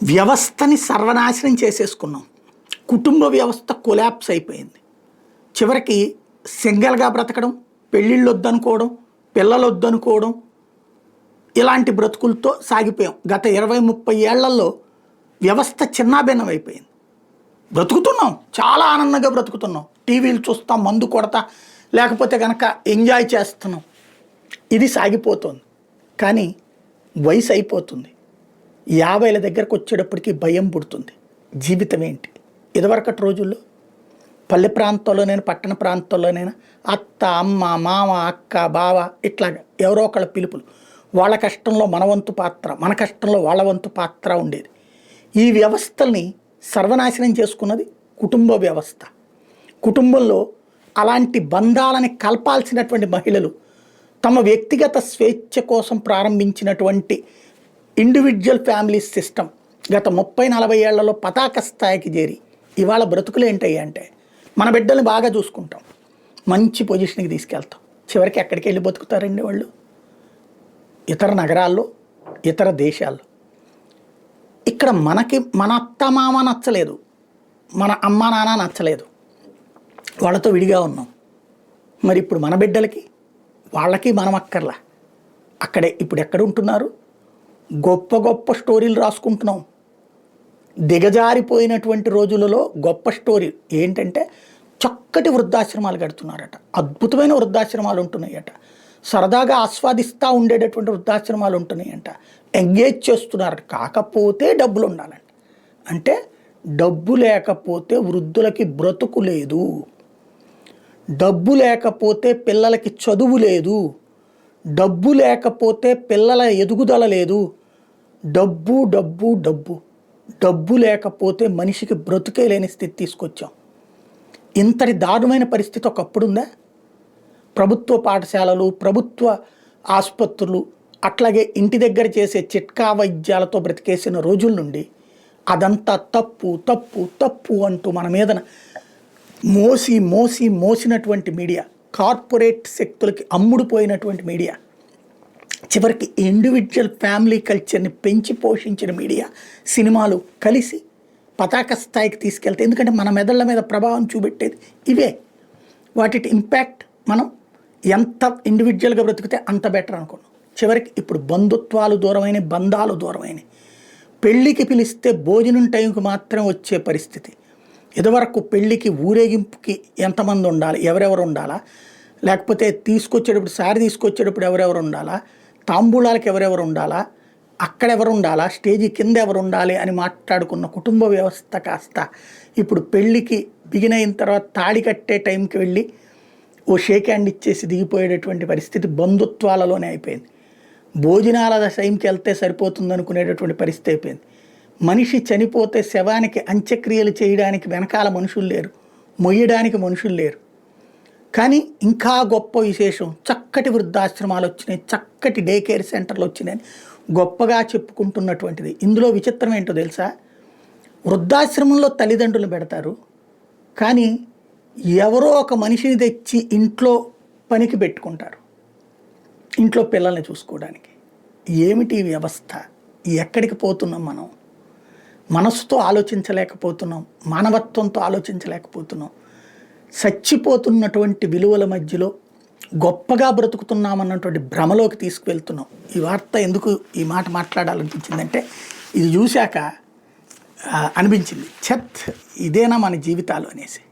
వ్యవస్థని సర్వనాశనం చేసేసుకున్నాం. కుటుంబ వ్యవస్థ కొలాప్స్ అయిపోయింది. చివరికి సింగిల్గా బ్రతకడం, పెళ్ళిళ్ళు వద్దనుకోవడం, పిల్లలు వద్దనుకోవడం, ఇలాంటి బ్రతుకులతో సాగిపోయాం. గత 20-30 ఏళ్లలో వ్యవస్థ చిన్నాభిన్నం అయిపోయింది. బ్రతుకుతున్నాం, చాలా ఆనందంగా బ్రతుకుతున్నాం. టీవీలు చూస్తాం, మందు కొడతా, లేకపోతే కనుక ఎంజాయ్ చేస్తున్నాం. ఇది సాగిపోతుంది. కానీ వయసు అయిపోతుంది. 50ల దగ్గరకు వచ్చేటప్పటికి భయం పుడుతుంది. జీవితం ఏంటి? ఇదివరకటి రోజుల్లో పల్లె ప్రాంతాల్లోనైనా పట్టణ ప్రాంతాల్లోనైనా అత్త, అమ్మ, మామ, అక్క, బావ ఇట్లాగా ఎవరో ఒకళ్ళ పిలుపులు. వాళ్ళ కష్టంలో మన వంతు పాత్ర, మన కష్టంలో వాళ్ళ వంతు పాత్ర ఉండేది. ఈ వ్యవస్థల్ని సర్వనాశనం చేసుకున్నది కుటుంబ వ్యవస్థ. కుటుంబంలో అలాంటి బంధాలని కలపాల్సినటువంటి మహిళలు తమ వ్యక్తిగత స్వేచ్ఛ కోసం ప్రారంభించినటువంటి ఇండివిజువల్ ఫ్యామిలీ సిస్టమ్ గత 30-40 ఏళ్లలో పతాక స్థాయికి చేరి ఇవాళ బ్రతుకులు ఏంటయ్యా అంటే, మన బిడ్డల్ని బాగా చూసుకుంటాం, మంచి పొజిషన్కి తీసుకెళ్తాం. చివరికి ఎక్కడికి వెళ్ళి బతుకుతారండి వాళ్ళు? ఇతర నగరాల్లో, ఇతర దేశాల్లో. ఇక్కడ మన అత్త మామ నచ్చలేదు, మన అమ్మ నాన్న నచ్చలేదు, వాళ్ళతో విడిగా ఉన్నాం. మరి ఇప్పుడు మన బిడ్డలకి వాళ్ళకి మనం అక్కర్లా. అక్కడే ఇప్పుడు ఎక్కడ ఉంటున్నారు? గొప్ప గొప్ప స్టోరీలు రాసుకుంటున్నాం. దిగజారిపోయినటువంటి రోజులలో గొప్ప స్టోరీ ఏంటంటే చక్కటి వృద్ధాశ్రమాలు కడుతున్నారట, అద్భుతమైన వృద్ధాశ్రమాలు ఉంటున్నాయట, సరదాగా ఆస్వాదిస్తూ ఉండేటటువంటి వృద్ధాశ్రమాలు ఉంటున్నాయంట, ఎంగేజ్ చేస్తున్నారట. కాకపోతే డబ్బులు ఉండాలంట. అంటే డబ్బు లేకపోతే వృద్ధులకి బ్రతుకు లేదు, డబ్బు లేకపోతే పిల్లలకి చదువు లేదు, డబ్బు లేకపోతే పిల్లల ఎదుగుదల లేదు. డబ్బు డబ్బు డబ్బు డబ్బు లేకపోతే మనిషికి బ్రతుకే లేని స్థితి తీసుకొచ్చాం. ఇంతటి దారుణమైన పరిస్థితి ఒకప్పుడుందా? ప్రభుత్వ పాఠశాలలు, ప్రభుత్వ ఆసుపత్రులు, అట్లాగే ఇంటి దగ్గర చేసే చిట్కా వైద్యాలతో బ్రతికేసిన రోజుల నుండి అదంతా తప్పు తప్పు తప్పు అంటూ మన మీదన మోసినటువంటి మీడియా, కార్పొరేట్ శక్తులకి అమ్ముడుపోయినటువంటి మీడియా, చివరికి ఇండివిజువల్ ఫ్యామిలీ కల్చర్ని పెంచి పోషించిన మీడియా, సినిమాలు కలిసి పతాక స్థాయికి తీసుకెళ్తే, ఎందుకంటే మన మెదళ్ళ మీద ప్రభావం చూపెట్టేది ఇవే. వాటి ఇంపాక్ట్ మనం ఎంత ఇండివిజువల్గా బ్రతికితే అంత బెటర్ అనుకున్నాం. చివరికి ఇప్పుడు బంధుత్వాలు దూరమైన, బంధాలు దూరమైన, పెళ్ళికి పిలిస్తే భోజనం టైంకి మాత్రం వచ్చే పరిస్థితి. ఇదివరకు పెళ్ళికి ఊరేగింపుకి ఎంతమంది ఉండాలి, ఎవరెవరు ఉండాలా, లేకపోతే తీసుకొచ్చేటప్పుడు సారి తీసుకొచ్చేటప్పుడు ఎవరెవరు ఉండాలా, తాంబూలాలకు ఎవరెవరు ఉండాలా, అక్కడెవరు ఉండాలా, స్టేజీ కింద ఎవరు ఉండాలి అని మాట్లాడుకున్న కుటుంబ వ్యవస్థ కాస్త ఇప్పుడు పెళ్ళికి బిగిన్ అయిన తర్వాత తాళి కట్టే టైంకి వెళ్ళి ఓ షేక్ హ్యాండ్ ఇచ్చేసి దిగిపోయేటటువంటి పరిస్థితి బంధుత్వాలలోనే అయిపోయింది. భోజనాల టైంకి వెళ్తే సరిపోతుంది అనుకునేటటువంటి పరిస్థితి అయిపోయింది. మనిషి చనిపోతే శవానికి అంత్యక్రియలు చేయడానికి వెనకాల మనుషులు లేరు, మొయ్యడానికి మనుషులు లేరు. కానీ ఇంకా గొప్ప విశేషం, చక్కటి వృద్ధాశ్రమాలు వచ్చినాయి, చక్కటి డే కేర్ సెంటర్లు వచ్చినాయని గొప్పగా చెప్పుకుంటున్నటువంటిది. ఇందులో విచిత్రం ఏంటో తెలుసా? వృద్ధాశ్రమంలో తల్లిదండ్రులు పెడతారు, కానీ ఎవరో ఒక మనిషిని తెచ్చి ఇంట్లో పనికి పెట్టుకుంటారు, ఇంట్లో పిల్లల్ని చూసుకోవడానికి. ఏమిటి వ్యవస్థ? ఎక్కడికి పోతున్నాం మనం? మనసుతో ఆలోచించలేకపోతున్నాం, మానవత్వంతో ఆలోచించలేకపోతున్నాం. చచ్చిపోతున్నటువంటి విలువల మధ్యలో గొప్పగా బ్రతుకుతున్నామన్నటువంటి భ్రమలోకి తీసుకువెళ్తున్నాం. ఈ వార్త ఎందుకు ఈ మాట మాట్లాడాలనిపించిందంటే, ఇది చూశాక అనిపించింది, ఇదేనా మన జీవితాలు అనేసి.